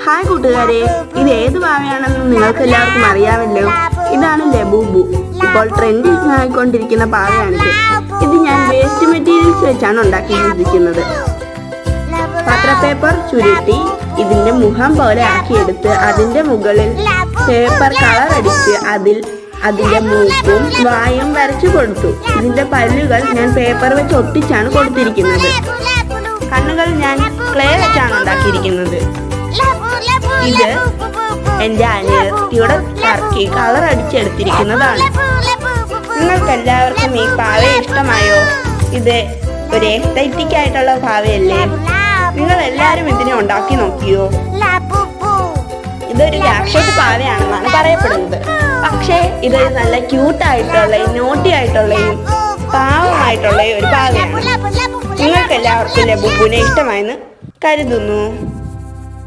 Hi കൂട്ടുകാരെ, ഇത് ഏത് പാവയാണെന്ന് നിങ്ങൾക്ക് എല്ലാവർക്കും അറിയാമല്ലോ. ഇതാണ് ലബൂബു. ഇപ്പോൾ ട്രെൻഡിങ് ആയിക്കൊണ്ടിരിക്കുന്ന പാവയാണിത്. ഇത് ഞാൻ വേസ്റ്റ് മെറ്റീരിയൽസ് വെച്ചാണ് ഉണ്ടാക്കിയിരിക്കുന്നത്. പത്രപേപ്പർ ചുരുട്ടി ഇതിന്റെ മുഖം പോലെ ആക്കിയെടുത്ത് അതിന്റെ മുകളിൽ പേപ്പർ കളർ അടിച്ച് അതിന്റെ മൂക്കും വായും വരച്ചു കൊടുത്തു. ഇതിന്റെ പല്ലുകൾ ഞാൻ പേപ്പർ വെച്ച് ഒട്ടിച്ചാണ് കൊടുത്തിരിക്കുന്നത്. കണ്ണുകൾ ഞാൻ ക്ലേ വെച്ചാണ് ഉണ്ടാക്കിയിരിക്കുന്നത്. ഇത് എൻ്റെ അനിയത്തിയുടെ ടർക്കി കളർ അടിച്ചെടുത്തിരിക്കുന്നതാണ്. നിങ്ങൾക്ക് എല്ലാവർക്കും ഈ പാവയെ ഇഷ്ടമായോ? ഇത് ഒരു എസ്തറ്റിക് ആയിട്ടുള്ള പാവയല്ലേ? നിങ്ങൾ എല്ലാവരും ഇതിനെ ഉണ്ടാക്കി നോക്കിയോ? ഇതൊരു രാക്ഷസ പാവയാണെന്നാണ് പറയപ്പെടുന്നത്. പക്ഷേ ഇതൊരു നല്ല ക്യൂട്ടായിട്ടുള്ള നോട്ടി ആയിട്ടുള്ളയും പാവമായിട്ടുള്ള ഒരു പാവയാണ്. നിങ്ങൾക്ക് എല്ലാവർക്കും ലബൂബുവിനെ ഇഷ്ടമായെന്ന് കരുതുന്നു.